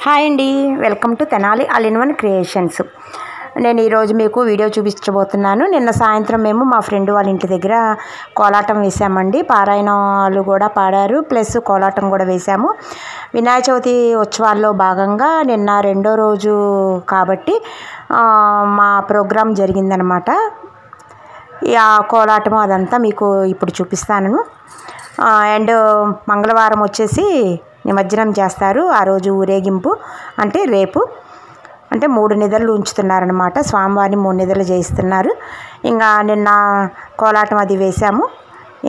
Hi అండి, welcome to Tenali all in one creations. నేను ఈరోజు మీకు వీడియో చూపించబోతున్నాను. నిన్న సాయంత్రం మేము మా ఫ్రెండ్ వాళ్ళ ఇంటి దగ్గర కోలాటం వేసామండి. పారాయణాలు కూడా పాడారు, ప్లస్ కోలాటం కూడా వేసాము. వినాయక చవితి ఉత్సవాల్లో భాగంగా నిన్న రెండో రోజు కాబట్టి మా ప్రోగ్రాం జరిగిందనమాట. ఆ కోలాటం అదంతా మీకు ఇప్పుడు చూపిస్తాను. అండ్ మంగళవారం వచ్చేసి నిమజ్జనం చేస్తారు. ఆ రోజు ఊరేగింపు అంటే రేపు అంటే 3 నిద్రలు ఉంచుతున్నారనమాట. స్వామివారిని 3 నిద్రలు చేయిస్తున్నారు. ఇంకా నిన్న కోలాటం అది వేసాము.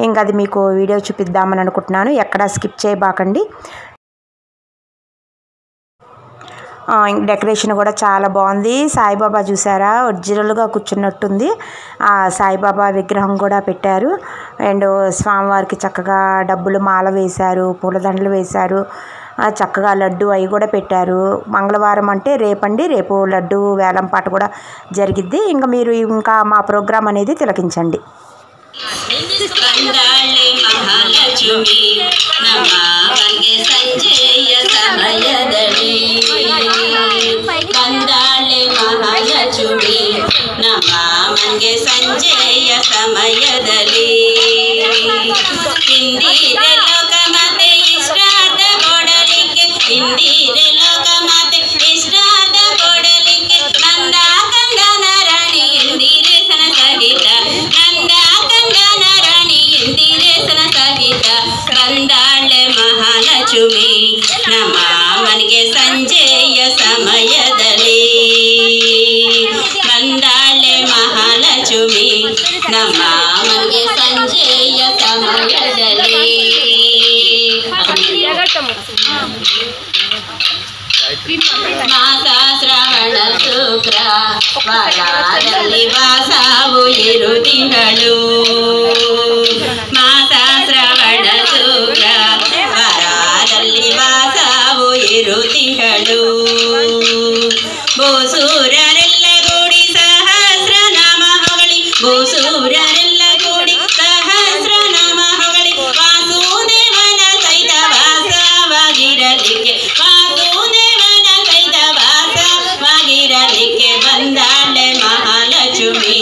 ఇంకా అది మీకు వీడియో చూపిద్దామని అనుకుంటున్నాను. ఎక్కడా స్కిప్ చేయబాకండి. డెకరేషన్ కూడా చాలా బాగుంది. సాయిబాబా చూసారా, ఒరిజినల్గా కూర్చున్నట్టుంది. ఆ సాయిబాబా విగ్రహం కూడా పెట్టారు. అండ్ స్వామివారికి చక్కగా డబ్బులు మాల వేశారు, పూలదండలు వేశారు, చక్కగా లడ్డు అవి కూడా పెట్టారు. మంగళవారం అంటే రేపండి, రేపు లడ్డు వేలం పాట కూడా జరిగిద్ది. ఇంకా మీరు ఇంకా మా ప్రోగ్రాం అనేది తిలకించండి. ಬಂದಾಳೆ ಮಹಾಲಕ್ಷ್ಮಿ ನಮ್ಮ ಮನೆಗೆ ಸಂಜೆಯ ಸಮಯದಲ್ಲಿ ಬಂದಾಳೆ ಮಹಾಲಕ್ಷ್ಮಿ ನಮ್ಮ ಮನೆಗೆ ಸಂಜೆಯ ಸಮಯದಲ್ಲಿ ಇಂದಿರೆ ಲೋಕಮಾತೆ ಇಷ್ಟಾರ್ಥ ಕೊಡಲಿಕ್ಕೆ ಇಂದಿರೆ ಲೋಕಮಾತೆ ಇಷ್ಟಾರ್ಥ ಕೊಡಲಿಕ್ಕೆ ನಂದ ಕಂದನ ರಾಣಿ ಇಂದಿರೇಶನ ಸಹಿತ ನಂದ ಕಂದನ ರಾಣಿ ಇಂದಿರೇಶನ ಸಹಿತ ಬಂದಾಳೆ ಮಹಾಲಕ್ಷ್ಮಿ ನಮ್ಮ ಮನೆಗೆ ಸಂಜೆಯ ಸಮಯದಲ್ಲಿ ಬಂದಾಳೆ ಮಹಾಲಕ್ಷ್ಮಿ ನಮ್ಮ ಮನೆಗೆ ಸಂಜೆಯ ಸಮಯದಲ್ಲಿ ಮಾಸ ಶ್ರವಣ ಶುಕ್ರ ವಾರದಲ್ಲಿ ವಾಸವು ಇರುದಿಗಳು ಮಾಸ ಶ್ರವಣ ಶುಕ್ರ ವಾರದಲ್ಲಿ ವಾಸವು ಇರುದಿಗಳು ಭೂಸೂರರೆಲ್ಲ ಕೂಡಿ ಸಹಸ್ರನಾಮ ಹೊಗಳಿ ಭೂಸೂರರೆಲ್ಲ ಕೂಡಿ ಸಹಸ್ರನಾಮ ಹೊಗಳಿ ವಾಸುದೇವನ ಸಹಿತ ವಾಸವಾಗಿರಲಿಕ್ಕೆ ವಾಸುದೇವನ ಸಹಿತ ವಾಸವಾಗಿರಲಿಕ್ಕೆ ಬಂದಾಳೆ ಮಹಾಲಕ್ಷ್ಮಿ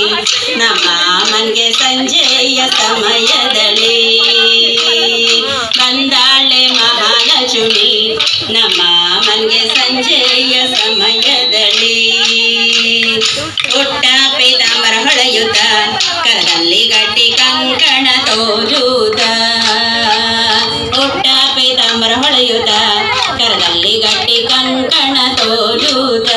ನಮ್ಮ ಮನೆಗೆ ಸಂಜೆಯ ಸಮಯದಲ್ಲಿ ಬಂದಾಳೆ ಮಹಾಲಕ್ಷ್ಮಿ ನಮ್ಮ ಮನೆಗೆ ಸಂಜೆಯ ಸಮಯದಲ್ಲಿ ಪುಟ್ಟ ಪೀತಾಂಬರ ಹೊಳೆಯುತ್ತ ಕರದಲ್ಲಿ ಗಟ್ಟಿ ಕಂಕಣ ತೋರುತ್ತ ಪುಟ್ಟ ಪೀತಾಂಬರ ಹೊಳೆಯುತ್ತ ಕರದಲ್ಲಿ ಗಟ್ಟಿ ಕಂಕಣ ತೋರುತ್ತ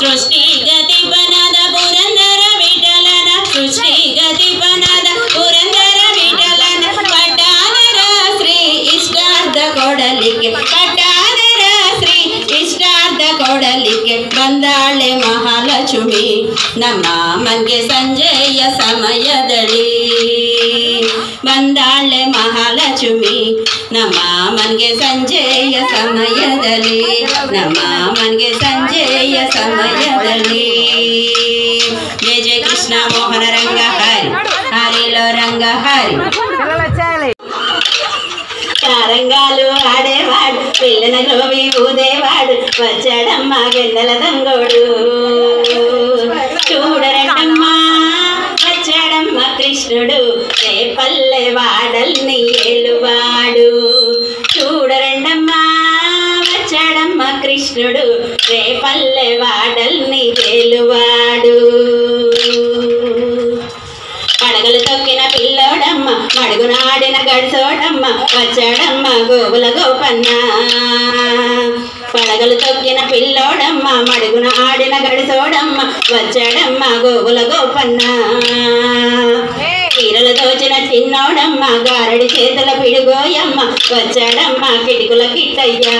ಸೃಷ್ಟಿಗತಿ ಬನದ ಪುರಂದರ ವಿಠಲನ ಸೃಷ್ಟಿಗತಿ ಬನದ ಪುರಂದರ ವಿಠಲನ ಪಟ್ಟಾದರ ಶ್ರೀ ಇಷ್ಟಾರ್ಥ ಕೊಡಲಿಕ್ಕೆ ಪಟ್ಟಾದರ ಶ್ರೀ ಇಷ್ಟಾರ್ಥ ಕೊಡಲಿಕ್ಕೆ ಬಂದಾಳೆ ಮಹಾಲಕ್ಷ್ಮಿ ನಮ್ಮ ಮನೆಗೆ ಸಂಜೆಯ ಸಮಯದಲ್ಲಿ ಬಂದಾಳೆ ಮಹಾಲಕ್ಷ್ಮಿ ನಮ್ಮ ಮನೆಗೆ ಸಂಜೆಯ ಸಮಯದಲ್ಲಿ ನಮ್ಮ ಮನೆಗೆ ಸಂಜೆಯ ಸಮಯದಲ್ಲಿ ಜಯ ಜಯ ಕೃಷ್ಣ ಮೋಹನ ರಂಗ ಹರಿ హరిలో రంగ హరి రంగాలు ఆడేవాడు పిల్లన గోవి ఊదేవాడు వచ్చాడమ్మ గెన్నెల దంగోడు చూడరండమ్మా వచ్చాడమ్మ కృష్ణుడు రేపల్లె వాడల్ని ఏలువాడు చూడరండమ్మా వచ్చాడమ్మ కృష్ణుడు రేపల్లె వాడల్ని ఏలువాడు పడగలు తొక్కిన పిల్లోడమ్మ మడుగునాడిన గడిసోడమ్మ వచ్చాడమ్మ గోవుల గోపన్న పడగలు తొక్కిన పిల్లోడమ్మ మడుగున ఆడిన గడిసోడమ్మ వచ్చాడమ్మ గోవుల గోపన్న చీరలు దోచిన చిన్నోడమ్మ గారడి చేతుల పిడుగోయమ్మ వచ్చాడమ్మ కిటికుల కిట్టయ్యా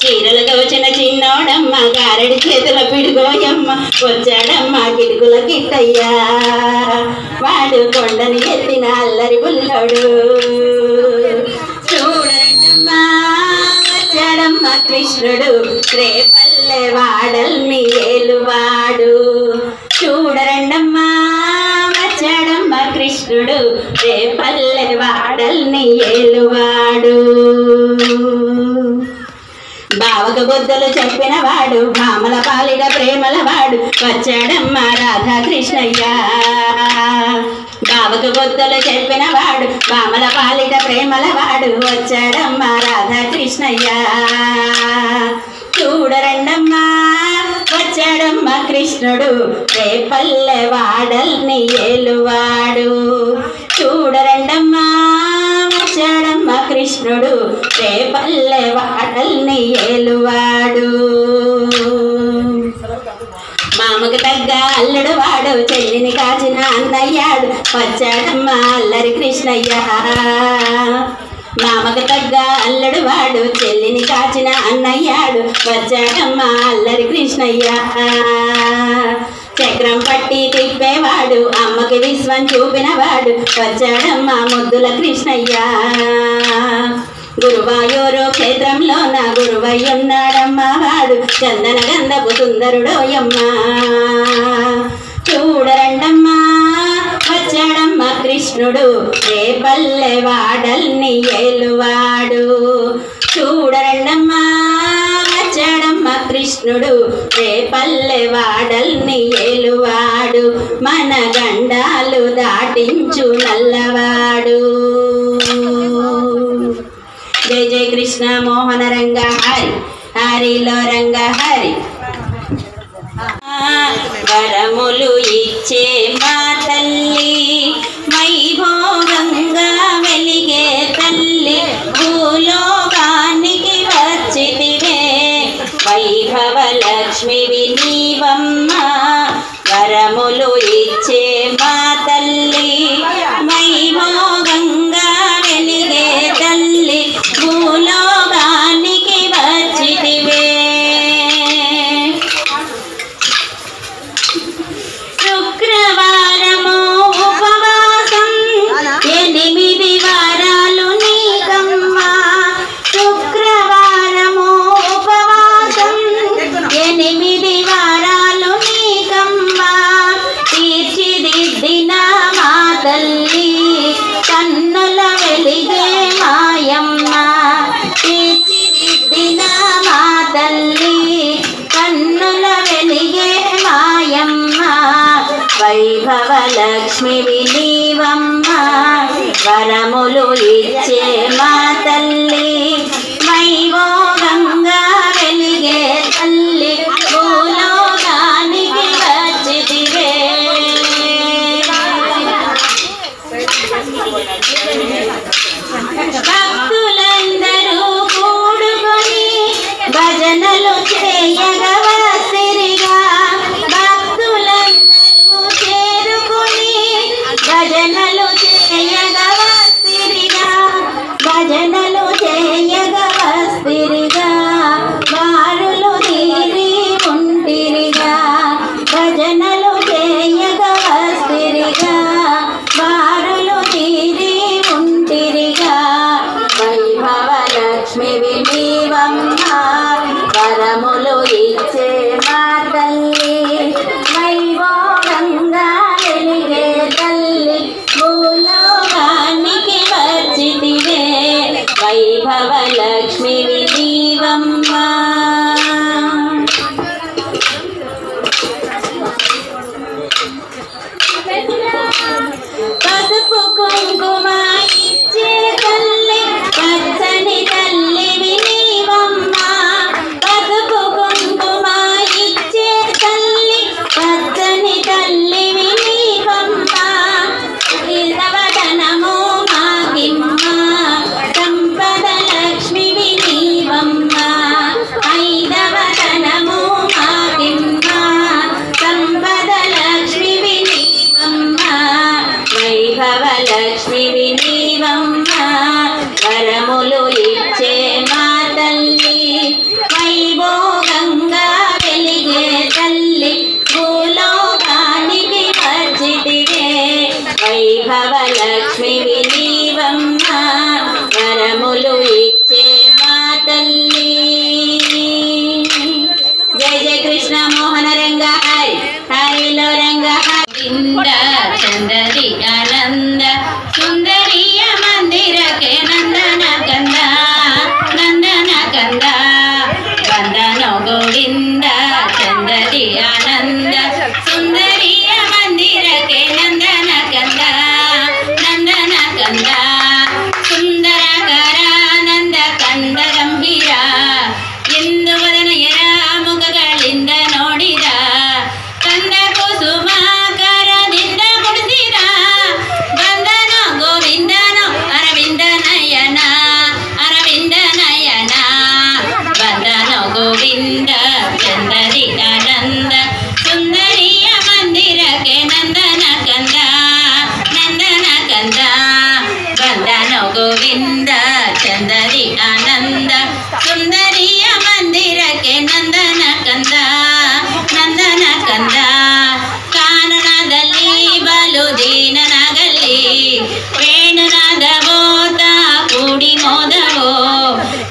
చీరలు దోచిన చిన్నోడమ్మ గారడి చేతుల పిడుగోయమ్మ వచ్చాడమ్మ కిటికుల కిట్టయ్యా వాడు కొండని ఎత్తిన అల్లరి బుల్లోడు చూడమ్మా వచ్చాడమ్మ కృష్ణుడు రేపల్లె వాడల్ని ఏలువాడు చూడరండమ్మా వచ్చాడమ్మ కృష్ణుడు రేపల్లె వాడల్ని ఏలువాడు. బావకు బుద్ధులు చెప్పిన వాడు భామల పాలిట ప్రేమల వాడు వచ్చాడమ్మ రాధాకృష్ణయ్య. బావకు బుద్ధులు చెప్పిన వాడు భామల పాలిట ప్రేమల వాడు వచ్చాడమ్మ రాధాకృష్ణయ్య. చూడరండమ్మా వచ్చాడమ్మ కృష్ణుడు రేపల్లె వాడల్ని ఏలువాడు. చూడరండమ్మా వచ్చాడమ్మ కృష్ణుడు రేపల్లె వాడల్ని ఏలువాడు. మామకు తగ్గ అల్లుడు వాడు చెల్లిని కాచిన అన్నయ్యాడు వచ్చాడమ్మ అల్లరి కృష్ణయ్య. మామకు తగ్గ అల్లుడు వాడు చెల్లిని కాచిన అన్నయ్యాడు వచ్చాడమ్మ అల్లరి కృష్ణయ్య. చక్రం పట్టి తిప్పేవాడు అమ్మకి విశ్వం చూపినవాడు వచ్చాడమ్మ ముద్దుల కృష్ణయ్య. గురువాయూరు క్షేత్రంలో నా గురువయ్యున్నాడమ్మ వాడు చందన గంధపు సుందరుడోయమ్మ. చూడరండమ్మా వచ్చాడమ్మ కృష్ణుడు రేపల్లె వాడల్ని ఏలువాడు. చూడరండమ్మా వచ్చాడమ్మ కృష్ణుడు రేపల్లె వాడల్ని ఏలువాడు. మన గండాలు దాటించు నల్లవాడు. జయ జయ కృష్ణ మోహన రంగ హరి హరిలో రంగ హరి. వరములు ఇచ్చే మా తల్లి వైభోగంగా వెలిగే తల్లి భూలోకానికి వచ్చితివే వైభవ లక్ష్మివి నీవమ్మ. వరములు ఇచ్చే మా తల్లి వైభోగంగా వెలిగే తల్లి భూలోకానికి వచ్చితివే. శుక్రవారము ఉపవాసం 8 వారాలు నీకమ్మ. శుక్రవారము ఉపవాసం 8 వారాలు నీకమ్మ. తీర్చిదిద్దిన మా తల్లి కన్నుల వెలిగే మాయమ్మ. తీర్చిదిద్దిన మా తల్లి కన్నుల వెలిగే మాయమ్మ. వైభవ లక్ష్మివి నీవమ్మ. వరములు ఇచ్చే మా తల్లి వైభోగంగా వెలిగే తల్లి భూలోకానికి వచ్చితివే. భక్తులందరూ కూడుకొని భజనలు చేయగా వసిరిగా. భక్తులందరూ చేరుకొని భజనలు చేయగా వసిరిగా. భజనలు చేయగా వసిరిగా. వారులు తీరి ఉంటిరిగా. భజనలు చేయగా వసిరిగా. వారులు తీరి ఉంటిరిగా. వైభవ లక్ష్మివి నీవమ్మ. వరములు ఇచ్చే మా తల్లి వైభోగంగా వెలిగే తల్లి భూలోకానికి వచ్చితివే వైభవ లక్ష్మివి నీవమ్మ. పసుపు కుంకుమ ఇచ్చే తల్లి పచ్చని తల్లివి నీవమ్మ. పసుపు కుంకుమ ఇచ్చే తల్లి పచ్చని తల్లివి నీవమ్మ. ఇరవదనము మాగిమ్మ సంపద లక్ష్మివి నీవమ్మ. ಕಂದ ಗಂಭೀರ ಎಂದು ವದನಯರ ಮುಖಗಳಿಂದ ನೋಡಿದ ಕಂದ ಕುಸುಮಾಕರದಿಂದ ಮುಡಿಸಿದ ಬಂದನೋ ಗೋವಿಂದನೋ ಅರವಿಂದ ನಯನ ಬಂದನೋ ಗೋವಿಂದ ಚಂದದಿ ಆನಂದ ಸುಂದರಿಯ ಮಂದಿರಕ್ಕೆ ನಂದನ ಕಂದ ಬಂದನೋ ಗೋವಿಂದ ಚಂದದಿ ಆನಂದ ಸುಂದರಿಯ ಮಂದಿರಕ್ಕೆ ನಂದನ ಕಂದ ಕಾನನದಲ್ಲಿ ಬಲು ದೀನನಾಗಲಿ ವೇಣುನಾದವೋ ತಾ ಕೂಡಿ ಮೋದವೋ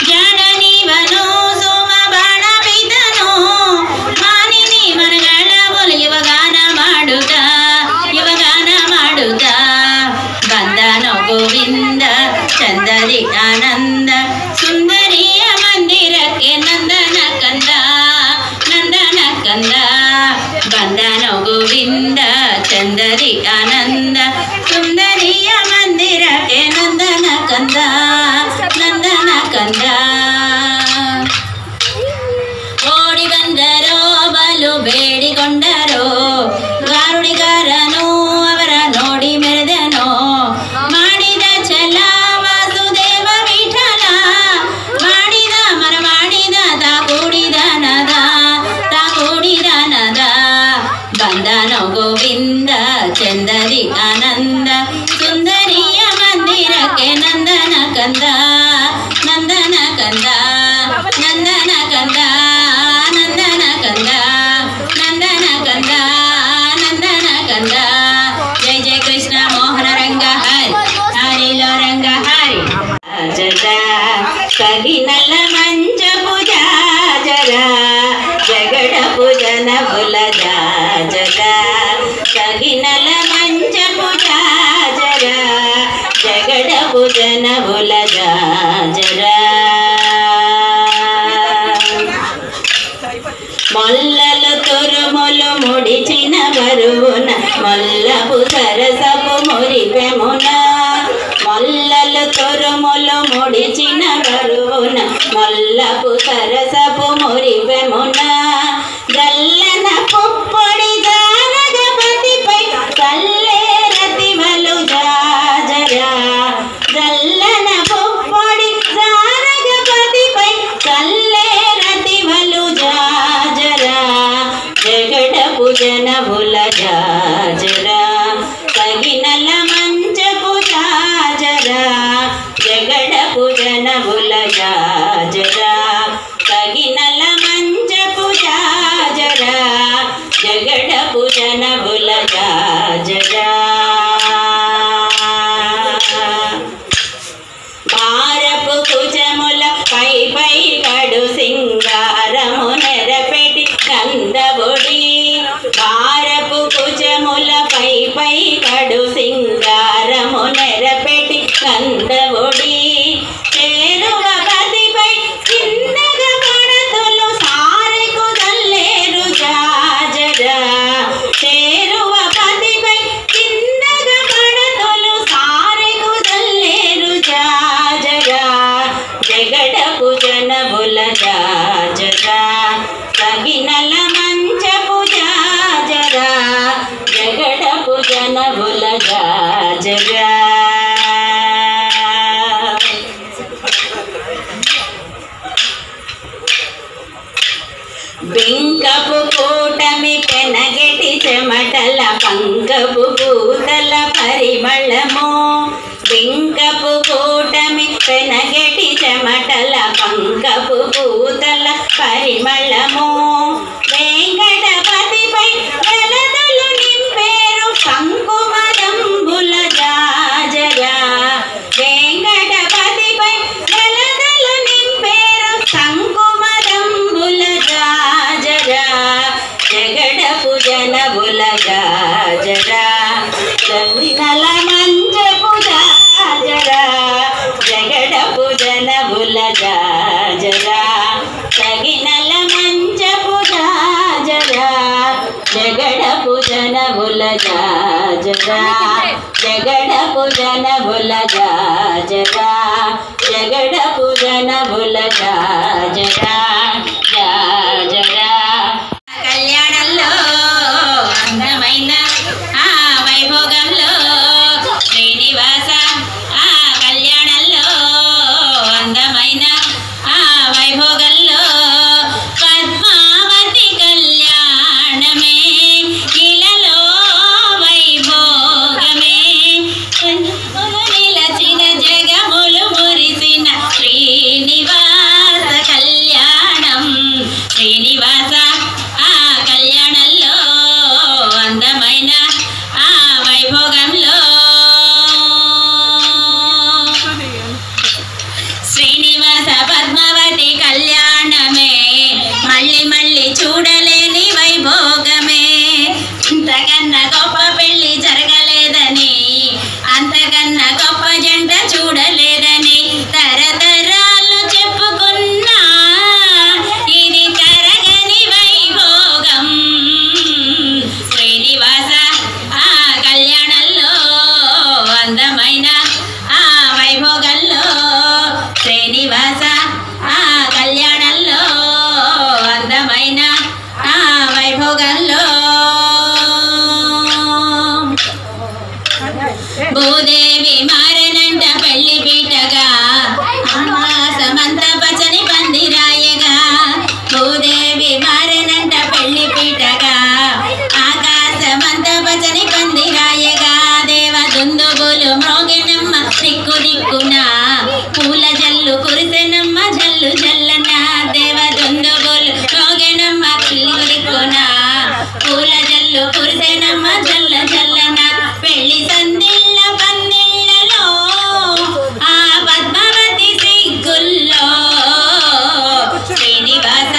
ಜಾಡನೀವನು ಸೋಮ ಬಾಣ ಬಿದ್ದನು ಮಾನಿನಿ ಮನಗಳ ಒಲು ಯುವಗಾನ ಮಾಡುತ್ತ ಬಂದನೋ ಗೋವಿಂದ ಚಂದದಿ ಆನಂದ ಸುಂದರಿಯ ಮಂದಿರಕ್ಕೆ ನಂದನ ಕಂದ ಬಂದನೋ ಗೋವಿಂದ ಚಂದದಿ ಆನಂದ ಸುಂದರಿಯ ಮಂದಿರಕ್ಕೆ ನಂದನ ಕಂದ ಓಡಿ ಬಂದರೋ ಬಲು ಬೇಡಿಕೊಂಡರೋ ಗಾರುಡಿಗಾರನು ಅವರ ನೋಡಿ ಮೆರೆದನೋ ಮಾಡಿದ ಛಲ ವಾಸುದೇವ ವಿಠಲ ಮಾಡಿದ ಮರ ಮಾಡಿದ ತಾ ಕೂಡಿದ ನದ ಬಂದನೋ ಗೋವಿಂದ ಚಂದದಿ ಆನಂದ ಸುಂದರಿಯ ಮಂದಿರಕ್ಕೆ ನಂದನ ಕಂದ ಜಯ ಜಯ ಕೃಷ್ಣ ಮೋಹನ ರಂಗ ಹರಿలో రంగ హరి కగినల మంచ పూజాజరా జగడ పూజన బుల జాజరా కగినల మంచ పూజాజరా జగడ పూజన బుల జాజరా మొల్లలు తురుములు ముడిచిన బరువున మొల్లపు సరసపు మురిపెమున మొల్లలు తురుములు ముడిచిన బరువున మొల్లపు సరసపు మురిపెమున గల్లన పుప్పొడి జానగపతిపై కల్లేరతివలు జాజరా గల్లన పుప్పొడి జానగపతిపై కల్లేరతివలు జాజరా జగడ పూజన భుల జాజరా కగినల మంచ పూజాజరా జగడ పూజన భుల జాజరా కగినల మంచ పూజాజరా జగడ పూజన భుల జాజరా భారపు కుజముల పై కడు సింగారము నెరపెటి కందబొడి భారపు కుజముల పై కడు సింగారము నెరపెటి కందబొడి చేరువ పతిపై చిన్నగా పడతులు సారెకు దల్లేరు జాజరా చేరువ పతిపై చిన్నగా పడతులు సారెకు దల్లేరు జాజరా జగడ పూజన బుల జాజరా కగినల మంచ పూజాజరా జగడ పూజన బుల జాజరా బింకపు కూటమి పెనగెటి చెమటల పంకపు పూతల పరిమళము బింకపు కూటమి పెనగెటి చెమటల పంకపు పూతల పరిమళము వెంకటపతిపై వెలదలు నింపేరు శంకుమదంబుల జాజరా వెంకటపతిపై వెలదలు నింపేరు శంకుమదంబుల జాజరా జగడ పూజన బుల జాజరా కగినల మంచ పూజాజరా జగడ పూజన బుల జాజరా కగినల మంచ పూజాజరా జగడ పూజన బుల జనముల జాజరా జగడపు జనముల జాజరా జగడపు జనముల జాజరా జాజరా కళ్యాణంలో అందమైన ఆ వైభోగంలో శ్రీనివాస ఆ కళ్యాణంలో అందమైన ఆ వైభోగంలో పద్మావతి కళ్యాణమే ఇలలో వైభోగమే నిలచిన జగములు మురిసిన శ్రీనివాస కళ్యాణం శ్రీనివాస ఆ కళ్యాణంలో అందమైన ఆ వైభోగంలో శ్రీనివాస పద్మావతి కళ్యాణమే మళ్ళీ మళ్ళీ చూడలేని వైభోగమే ఇంతకన్నా గొప్ప పెళ్లి జరగలేదని అంతకన్నా గొప్ప జంట చూడలేదని తరతరాలు చెప్పుకున్నా ఇది తరగని వైభోగం శ్రీనివాస ఆ కళ్యాణంలో అందమైన ఆ వైభోగంలో శ్రీనివాస ఆ కళ్యాణంలో అందమైన ఆ వైభోగంలో భూదేవి మారనంట పెళ్లి పీటగా ఆకాశమంత పచ్చని పందిరాయగా భూదేవి మారనంట పెళ్లి పీటగా ఆకాశమంత పచ్చని పందిరాయగా దేవ దుందుగులు మ్రోగెనమ్మ దిక్కు దిక్కున పూల జల్లు కురిసెనమ్మ జల్లు జల్లన దేవ దుందుగులు మ్రోగెనమ్మ దిక్కు దిక్కున పూల జల్లు కురిసెనమ్మ జల్ల జల్లన పెళ్లి సందిళ్ళ పందిళ్ళలో ఆ పద్మావతి సిగ్గుల్లో శ్రీనివాస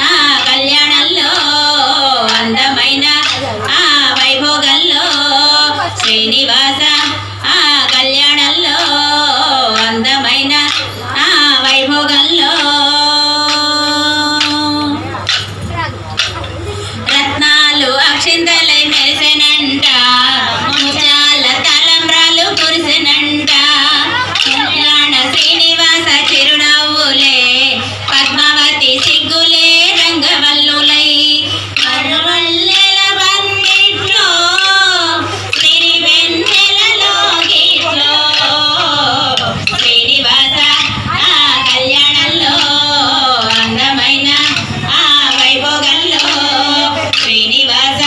ఆ కళ్యాణంలో అందమైన ఆ వైభోగంలో శ్రీనివాస ఆ కళ్యాణంలో అందమైన ఆ వైభోగంలో రత్నాలు అక్షింతలై మెరిసెనంట ముత్యాల తలంబ్రాలు కురిసెనంట కళ్యాణ శ్రీనివాస చిరునవ్వులే పద్మావతి సిగ్గులే రంగవల్లులై మరువల్లెల బందిట్లో సిరివెన్నెలలో గీట్లో శ్రీనివాస ఆ కళ్యాణంలో అందమైన ఆ వైభోగంలో శ్రీనివాస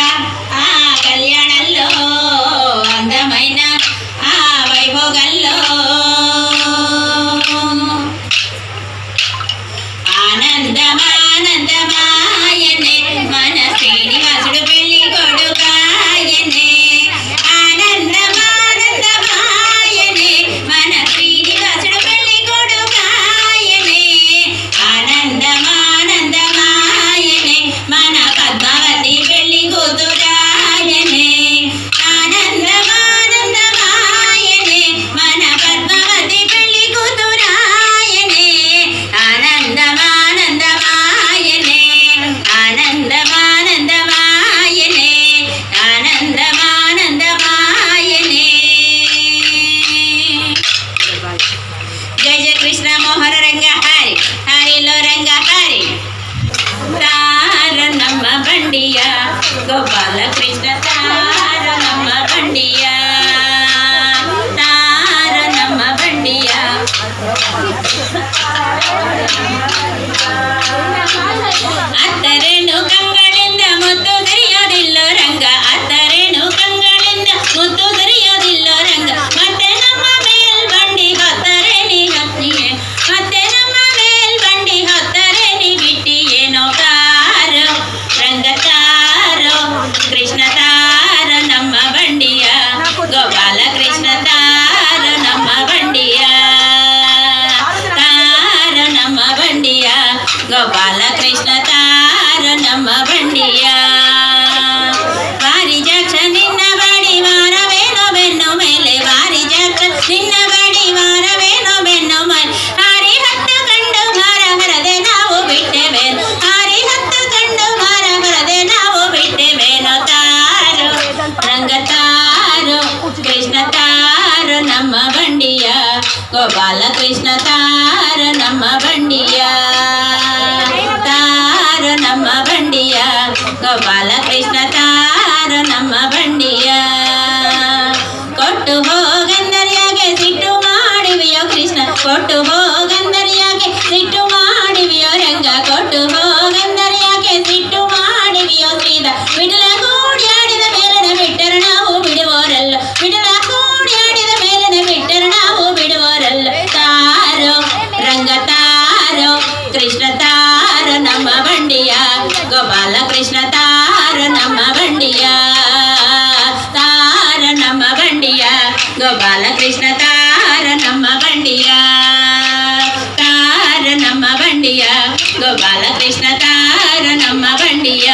ఆ కళ్యాణంలో అందమైన ఆ వైభోగంలో ఆనందమానందమాయనే మన శ్రీనివాసుడు పెళ్లి కొడుకాయనే ఆనందమానందమాయనే మన శ్రీనివాసుడు పెళ్లి కొడుకాయనే ఆనందమానందమాయనే మన పద్మావతి పెళ్లి కూతురాయనే ఆనందమానందమాయనే మన పద్మావతి పెళ్లి కూతురాయనే ఆనందమానందమాయనే ఆనందమానందమాయనే ఆనందమానందమాయనే జయ జయ కృష్ణ మోహన రంగ హరి హరిలో రంగ హరి తారనమ్మ బండియ గోపాల కృష్ణ తారనమ్మ బండియ తారనమ్మ బండియ ಅತ್ತರೇನು ಕಂಗಳಿಂದ ಮುತ್ತು ಸರಿಯೋದಿಲ್ಲೋ ರಂಗ ಅತ್ತರೇನು ಕಂಗಳಿಂದ ಮುತ್ತು ಸರಿಯೋದಿಲ್ಲೋ ರಂಗ ಮತ್ತೆ ನಮ್ಮ ಮೇಲ್ ಬಂಡಿ ಹೊತ್ತರೆ ನೀ ಹೊತ್ತಿಯೇ ಮತ್ತೆ ನಮ್ಮ ಮೇಲ್ ಬಂಡಿ ಹೊತ್ತರೆ ನೀ ಬಿಟ್ಟಿ ಏನೋ ತಾರೋ ರಂಗ ತಾರೋ ಕೃಷ್ಣ ತಾರ ನಮ್ಮ ಬಂಡಿಯ ಗೋಪಾಲ ಕೃಷ್ಣ ತಾರ ನಮ್ಮ ಬಂಡಿಯ ತಾರ ನಮ್ಮ ಬಂಡಿಯ ಗೋಪಾಲ ಕೃಷ್ಣ ತಾರ ನಮ್ಮ ಬಂಡಿಯ ವಾರಿ ಜಾಕ್ಷ ನಿನ್ನ ಬಡಿ ವಾರವೇನೋ ಬೆನ್ನು ಮೇಲೆ ವಾರಿ ಜಾಕ್ಷ ನಿನ್ನ ಬಡಿ ವಾರವೇನೋ ಬೆನ್ನು ಮೇಲೆ ಹಾರಿ ಹತ್ತು ಕಂಡು ಮಾರ ಹರದೆ ನಾವು ಬಿಟ್ಟೆವೇನು ಹಾರಿ ಹತ್ತು ಕಂಡು ಮಾರ ಹರದೆ ನಾವು ಬಿಟ್ಟೆವೇನೋ ತಾರೋ బండియా తారు నమ్మ బండియా గోపాల కృష్ణ తారు నమ్మ బండిಯಾ ಕೊಟ್ಟು ಹೋಗಂದರಿಯಾಗೆ ಸಿಟ್ಟು ಮಾಡಿವೆಯೋ ಕೃಷ್ಣ ಕೊಟ್ಟು ಹೋಗಂದರಿಯಾಗೆ ಸಿಟ್ಟು ಮಾಡಿವೆಯೋ ರಂಗ ಕೊಟ್ಟು ಹೋಗಂದರಿಯಾಗೆ ಸಿಟ್ಟು ಮಾಡಿವೆಯೋ ಶ್ರೀಧ ವಿಠಲ ಕೂಡಿಯಾಡಿದ ಮೇಲನ ಬಿಟ್ಟರ ನಾವು ಬಿಡುವೋರಲ್ಲ ವಿಠಲ ಕೂಡಿಯಾಡಿದ ಮೇಲನ ಬಿಟ್ಟರ ನಾವು ಬಿಡುವೋರಲ್ಲ ತಾರೋ ರಂಗ ತಾರೋ ಕೃಷ್ಣ ತಾರೋ ನಮ್ಮ ಬಂಡಿಯ ಗೋಪಾಲ ಕೃಷ್ಣ ತಾರೋ ನಮ್ಮ ಬಂಡಿಯ ನಮ್ಮ ಬಂಡಿಯ ಗೋಪಾಲ ಕೃಷ್ಣ ತಾರ ನಮ್ಮ ಬಂಡಿಯ ತಾರ ನಮ್ಮ ಬಂಡಿಯ ಗೋಪಾಲ ಕೃಷ್ಣ ತಾರ ನಮ್ಮ ಬಂಡಿಯ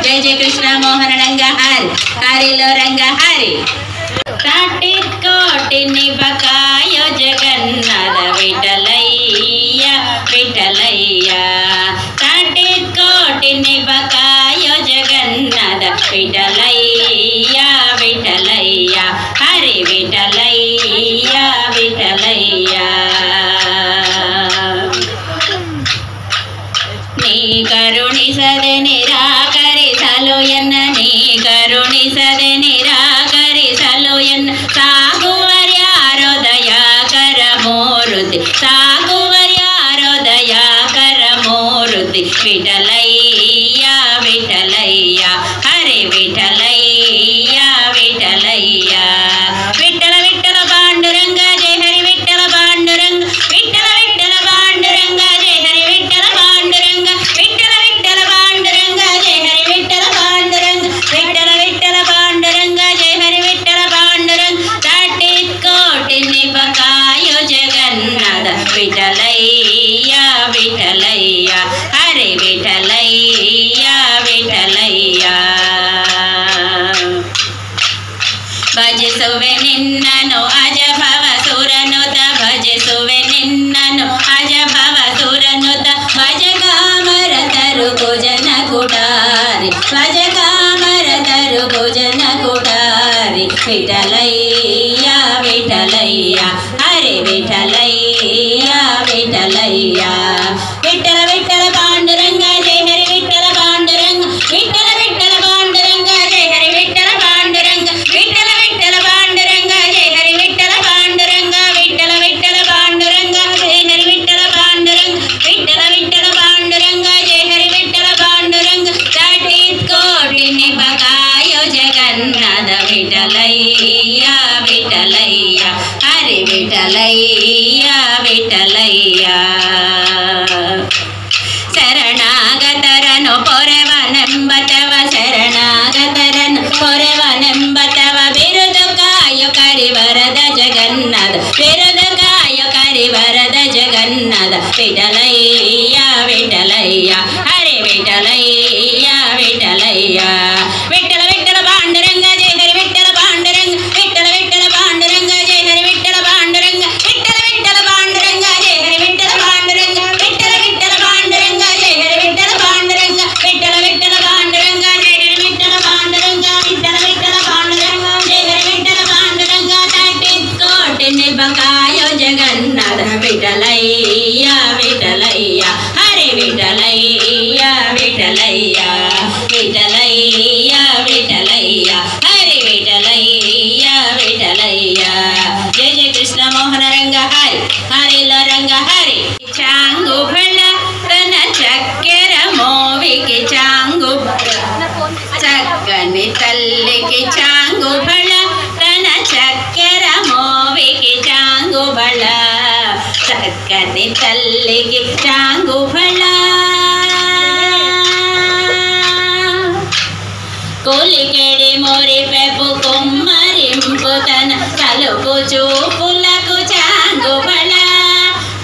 ಜಯ ಜಯ ಕೃಷ್ಣ ಮೋಹನ ರಂಗ ಹರಿ ಹರಿಲೋ ರಂಗ ಹರಿ ಕಾಟಿ ಕೋಟಿ ನಿಬಕಾಯೋ ಜಗನ್ನಾಥ ವಿಠಲಯ್ಯ ವಿಠಲಯ್ಯ ಕಾಟಿ ಕೋಟಿ ನಿಬಕಾಯೋ ಜಗನ್ನಾಥ ವಿಠಲಯ್ಯ ವಿಠಲಯ್ಯ ಹರಿ ವಿಠಲಯ್ಯ ವಿಠಲಯ್ಯ ನೀ ಕರುಣಿಸದೆ ನಿರಾಕರಿಸಲು ಎನ್ನ ನೀ ಕರುಣಿಸದೆ ನಿರಾಕರಿಸಲು ಎನ್ನ ಸಾಗುವರ್ಯಾರೋ ದಯಾಕರ ಮೂರುತಿ ಸಾಗುವರ್ಯಾರೋ ದಯಾಕರ ಮೂರುತಿ ವಿಠಲಯ್ಯ ವಿಠಲಯ್ಯ ಹರಿ ವಿಠಲಯ್ಯ ವಿಠಲಯ್ಯ ವಿಠಲ ವಿಠಲ ಪಾಂಡುರಂಗ ಜಯ ಹರಿ ವಿಠಲ ಪಾಂಡುರಂಗ ವಿಠಲ ವಿಠಲ ಪಾಂಡುರಂಗ ಜಯ ಹರಿ ವಿಠಲ ಪಾಂಡುರಂಗ ವಿಠಲ ವಿಠಲ ಪಾಂಡುರಂಗ ಜಯ ಹರಿ ವಿಠಲ ಪಾಂಡುರಂಗ ವಿಠಲ ವಿಠಲ ಪಾಂಡುರಂಗ ಜಯ ಹರಿ ವಿಠಲ ಪಾಂಡುರಂಗ ಕಾಟಿ ಕೋಟಿ ನಿಬಕಾಯೋ ಜಗನ್ನಾಥ ವಿಠಲಯ್ಯ ವಿಠಲಯ್ಯ ಹರಿ ವಿಠಲಯ್ಯ ವಿಠಲಯ್ಯ ಭಜಿಸುವೆ ನಿನ್ನನು ಅಜ ಭವ ಸುರನುತ ಭಜಿಸುವೆ ನಿನ್ನನು ಅಜ ಭವ ಸುರನುತ ಭಜ ಕಾಮರ ತರು ಭುಜನ ಗುಡಾರಿ ಭಜ ಕಾಮರ ತರು ಭುಜನ ಗುಡಾರಿ ವಿಠಲಯ್ಯ ವಿಠಲಯ್ಯ ಹರಿ ವಿಠಲಯ್ಯ ವಿಠಲಯ್ಯ ವಿಠಲ ವಿಠಲ ಪಾಂಡುರಂಗ ಜಯ ಹರಿ ವಿಠಲ ಪಾಂಡುರಂಗ ವಿಠಲ ವಿಠಲ ಪಾಂಡುರಂಗ ಜಯ ಹರಿ ವಿಠಲ ಪಾಂಡುರಂಗ ವಿಠಲ ವಿಠಲ ಪಾಂಡುರಂಗ ಜಯ ಹರಿ ವಿಠಲ ಪಾಂಡುರಂಗ ವಿಠಲ ವಿಠಲ ಪಾಂಡುರಂಗ ಜಯ ಹರಿ ವಿಠಲ ಪಾಂಡುರಂಗ ವಿಠಲ ವಿಠಲ ಪಾಂಡುರಂಗ ಜಯ ಹರಿ ವಿಠಲ ಪಾಂಡುರಂಗ ಕಾಟಿ ಕೋಟಿ ನಿಬಕಾಯೋ ಜಗನ್ನಾಥ ವಿಠಲಯ್ಯ ವಿಠಲಯ್ಯ ಹರಿ ವಿಠಲಯ್ಯ ವಿಠಲಯ್ಯ ಶರಣಾಗತರನು ಪೊರೆವನೆಂಬತವ ಶರಣಾಗತರನು ಪೊರೆವನೆಂಬತವ ಬಿರುದು ಕಾಯೋ ಕರಿವರದ ಜಗನ್ನಾಥ ಬಿರುದು ಕಾಯೋ ಕರಿವರದ ಜಗನ್ನಾಥ ವಿಠಲಯ್ಯ ವಿಠಲಯ್ಯ ಹರಿ ವಿಠಲಯ್ಯ ವಿಠಲಯ್ಯ ವಿಠಲ ವಿಠಲ ಪಾಂಡುರಂಗ ಜಯ ಹರಿ ವಿಠಲ ಪಾಂಡುರಂಗ ವಿಠಲ ವಿಠಲ ಪಾಂಡುರಂಗ ಜಯ ಹರಿ ವಿಠಲ ಪಾಂಡುರಂಗ ವಿಠಲ ವಿಠಲ ಪಾಂಡುರಂಗ ಜಯ ಹರಿ ವಿಠಲ ಪಾಂಡುರಂಗ ವಿಠಲ ವಿಠಲ ಪಾಂಡುರಂಗ ಜಯ ಹರಿ ವಿಠಲ ಪಾಂಡುರಂಗ ವಿಠಲ ವಿಠಲ ಪಾಂಡುರಂಗ ಜಯ ಹರಿ ವಿಠಲ ಪಾಂಡುರಂಗ ವಿಠಲ ವಿಠಲ ಪಾಂಡುರಂಗ ಜಯ ಹರಿ ವಿಠಲ ಪಾಂಡುರಂಗ ಕಾಟಿ ಕೋಟಿ ನಿಬಕಾಯೋ ಜಗನ್ನಾಥ ವಿಠಲಯ್ಯ ವಿಠಲಯ್ಯ ಹರಿ ವಿಠಲಯ್ಯ ವಿಠಲಯ್ಯ ವಿಠಲಯ್ಯ ವಿಠಲಯ್ಯ ಹರಿ ವಿಠಲಯ್ಯ ವಿಠಲಯ್ಯ ಜಯ ಜಯ ಕೃಷ್ಣ ಮೋಹನ ರಂಗ ಹರಿ ಹರಿಲ ರಂಗ ಹರಿ ಚಾಂಗು ಬಳ ತನ ಚಕ್ಕೆರ ಮೋವಿಗೆ ಚಾಂಗು ಚಕ್ಕನಿ ತಲ್ಲಿಗೆ ಚಾಂಗು ಬಳ ತನ ಚಕ್ಕೆರ ಮೋವಿಗೆ ಚಾಂಗು ಬಳ ಚಕ್ಕನಿ ತಲ್ಲಿಗೆ ಚಾಂಗು ಬಳ కోలికెడి మోరి పెపు కొమ్మరింపుతన కలుపు చూపులకు చాంగుబళ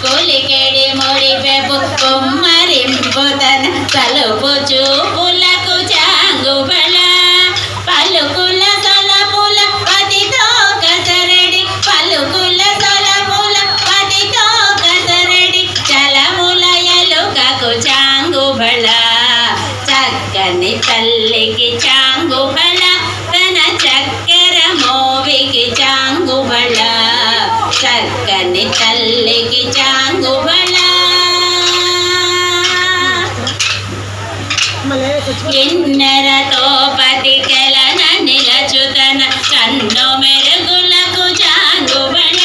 కోలికెడి మోరి పెపు కొమ్మరింపుతన కలుపు చూపులకు చాంగుబళ పలుకుల తొలపుల పతితో కసరడి పలుకుల తొలపుల పతితో కసరడి చలముల ఎలుకకు చాంగుబళ చక్కని తల్లికి చాంగుబళ తన చక్కెర మోవికి చాంగుబళ చక్కని తల్లికి చాంగుబళ కిన్నెరతో పతికెలన నిలచుతన కన్ను మెరుగులకు చాంగుబళ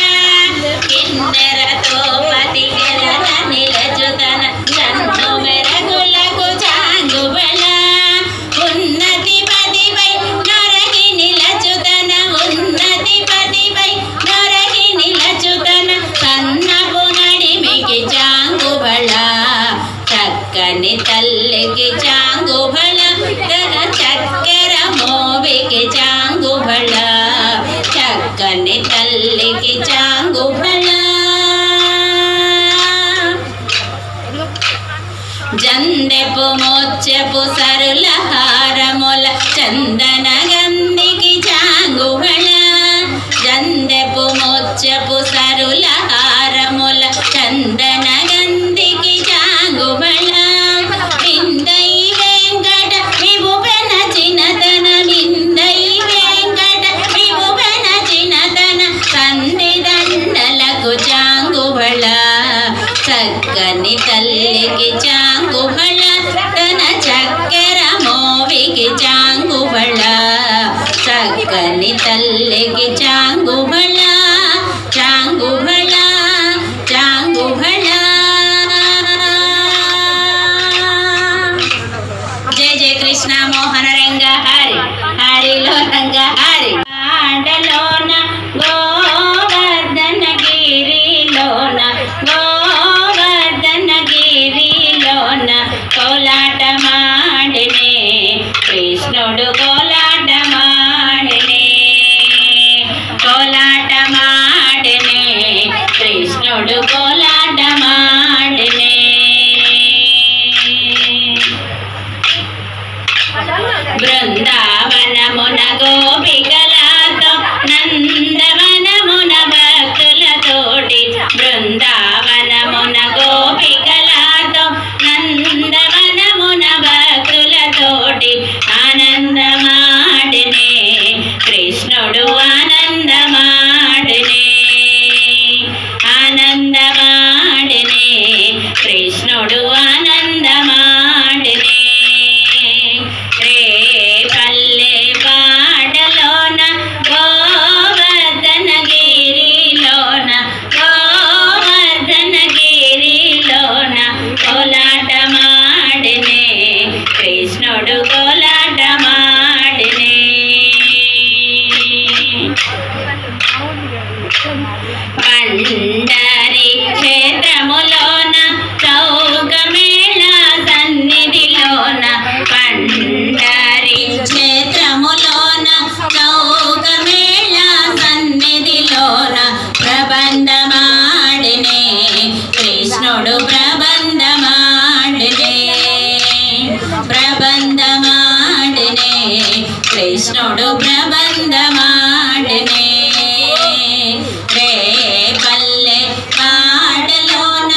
కిన్నెరతో పతికెలన నిలచుతన కన్ను మెరుగులకు చాంగుబళ ఉన్నతి పతిపై నొరగి నిలచుతన ఉన్నతి పతిపై నొరగి నిలచుతన కన్నపు నడిమికి చాంగుబళ చక్కని తల్లికి చాంగుబళ తన చక్కెర మోవికి చాంగుబళ చక్కని తల్లికి చాంగుబళ జందెపు మోచెపు సరుల హారముల చందన గంధికి చాంగుబళ జందెపు మోచెపు సరుల హారముల చందన గంధికి చాంగుబళ విందై వెంకట విభుపెన చినతన విందై వెంకట విభుపెన చినతన సంధి దండలకు చాంగుబళ చక్కని తల్లికి చాంగుబళ తన చక్కెర మోవికి చాంగుబళ చక్కని తల్లికి చాంగుబళ చాంగుబళ చాంగుబళ జయ జయ కృష్ణ మోహన రంగ హరి హరిలో రంగ హరి ఆడలోన గోవర్ధన గిరిలోన గోవర్ధన గిరిలోన కోలాట మాడినే కృష్ణుడు కోలాట మాడినే కోలాట మాడినే కృష్ణుడు కోలాట మాడినే బృందావనమున గోపికలతో నందవనమున భక్తులతోటి బృందావనమున గోపికలతో నందవనమున భక్తులతోటి ఆనందమాడినే కృష్ణుడు ఆనందమాడినే ఆనందమాడినే కృష్ణుడు ఆనందమాడినే రే పల్లె వాడలోన గోవర్ధన గిరిలోన గోవర్ధన గిరిలోన కోలాట మాడినే కృష్ణుడు కోలాట మాడినే పండరి క్షేత్రములోన చౌకమేళ సన్నిధిలోన పండరి క్షేత్రములోన చౌకమేళ సన్నిధిలోన ప్రబంధమాడినే కృష్ణుడు ప్రబంధమాడినే ప్రబంధమాడినే కృష్ణుడు ప్రబంధమాడినే రే పల్లె వాడలోన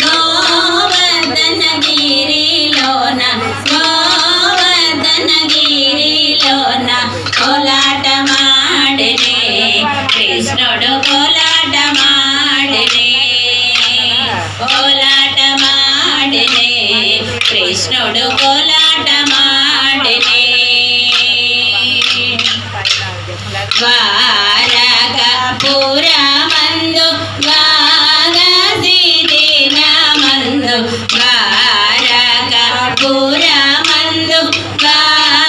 గోవర్ధన గిరిలోన గోవర్ధన గిరిలోన కోలాట మాడినే కృష్ణుడు కోలాట మాడినే కోలాట మాడినే కృష్ణుడు కోలాట మాడినే ద్వారకపురమందు ద్వాదశిదినమందు ద్వారకపురమందు ద్వాదశిదినమందు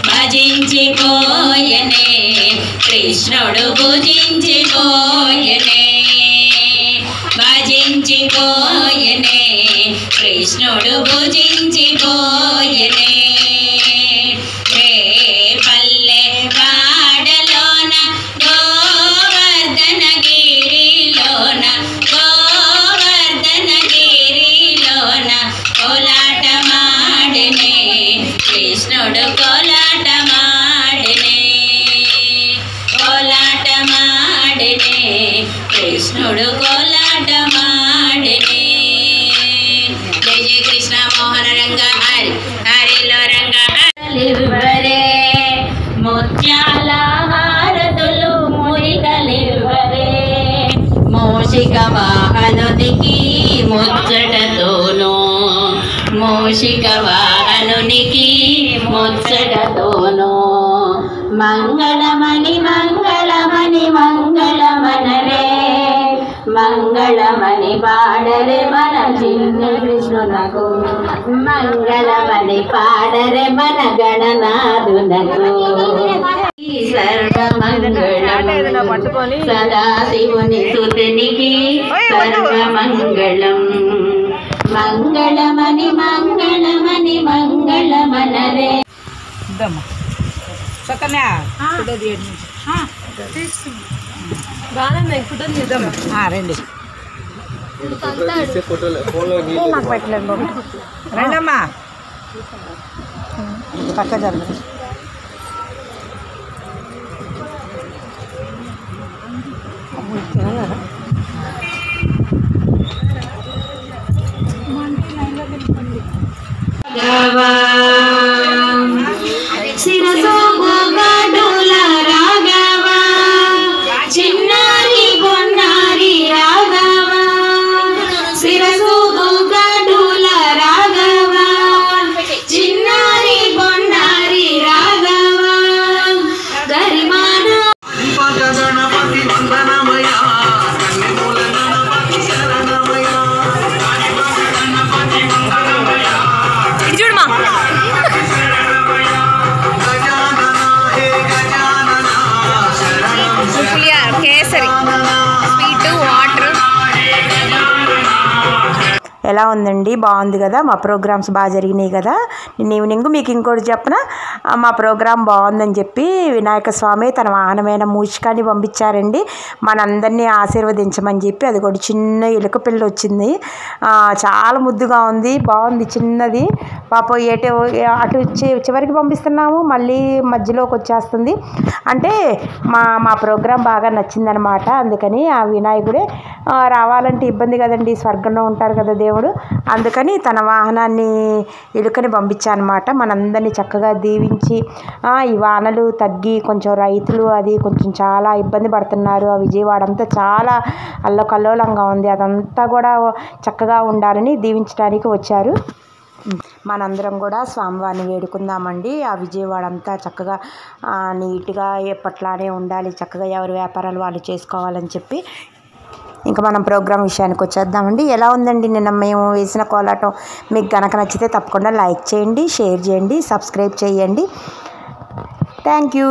భజించిపోయనే కృష్ణుడు భుజించిపోయనే భజించిపోయనే కృష్ణుడు భుజించిపోయనే రే పల్లె వాడలోన గోవర్ధన గిరిలోన గోవర్ధన గిరిలోన కోలాట మాడినే కృష్ణుడు కోలాట మాడినే కోలాట మాడినే కృష్ణుడు కోలాట మాడినే జయ జయ కృష్ణ మోహన రంగ హరి హరిలో రంగ హరివరే ముత్యాల హారతులు మురికలివరే మోషిక వాహనుడికి ముచ్చటతోను మూషిక వాహనునికి ముచ్చటతోను మంగళమణి మంగళమణి మంగళమనరే మంగళమణి పాడరే మన చిన్ని కృష్ణునకు మంగళమణి పాడరే మన గణనాథునకు సర్వమంగళం సదాశివుని సుతునికి సర్వమంగళం మంగళమణి మంగళమణి మంగళమనరే రండి నాకు పెట్టలేదు బాబు రండమ్మా పక్క జరగదు శిరసో గోగాడుల రాఘవ చిన్నారి బొన్నారి రాఘవ శిరసో గోగాడుల రాఘవ చిన్నారి బొన్నారి రాఘవ గరిమాన గణపతి వందనమయ కన్నిమూల గణపతి శరణమయ గణపతి వందనమయ చూడమా కేసరి స్వీట్ వాటర్ ఎలా ఉందండి బాగుంది కదా మా ప్రోగ్రామ్స్ బాగా జరిగినాయి కదా నిన్న ఈవినింగ్ మీకు ఇంకోటి చెప్పిన మా ప్రోగ్రాం బాగుందని చెప్పి వినాయక స్వామి తన వాహనమైన మూషికాన్ని పంపించారండి మనందరినీ ఆశీర్వదించమని చెప్పి అది కూడా చిన్న ఎలుక పిల్ల వచ్చింది చాలా ముద్దుగా ఉంది బాగుంది చిన్నది పాపం అటు చివరికి పంపిస్తున్నాము మళ్ళీ మధ్యలోకి వచ్చేస్తుంది అంటే మా ప్రోగ్రాం బాగా నచ్చిందనమాట అందుకని ఆ వినాయకుడే రావాలంటే ఇబ్బంది కదండి స్వర్గంలో ఉంటారు కదా దేవుడు అందుకని తన వాహనాన్ని ఎలుకని పంపించానమాట మనందరినీ చక్కగా దీవించి ఈ వానలు తగ్గి కొంచెం రైతులు అది కొంచెం చాలా ఇబ్బంది పడుతున్నారు ఆ విజయవాడ అంతా చాలా అల్లకల్లోలంగా ఉంది అదంతా కూడా చక్కగా ఉండాలని దీవించడానికి వచ్చారు మనందరం కూడా స్వామివారిని వేడుకుందామండి ఆ విజయవాడ అంతా చక్కగా నీట్గా ఎప్పట్లానే ఉండాలి చక్కగా ఎవరి వ్యాపారాలు వాళ్ళు చేసుకోవాలని చెప్పి ఇంకా మనం ప్రోగ్రామ్ విషయానికి వచ్చేద్దామండి ఎలా ఉందండి నిన్న మేము వేసిన కోలాటం మీకు గనక నచ్చితే తప్పకుండా లైక్ చేయండి షేర్ చేయండి సబ్స్క్రైబ్ చేయండి థ్యాంక్ యూ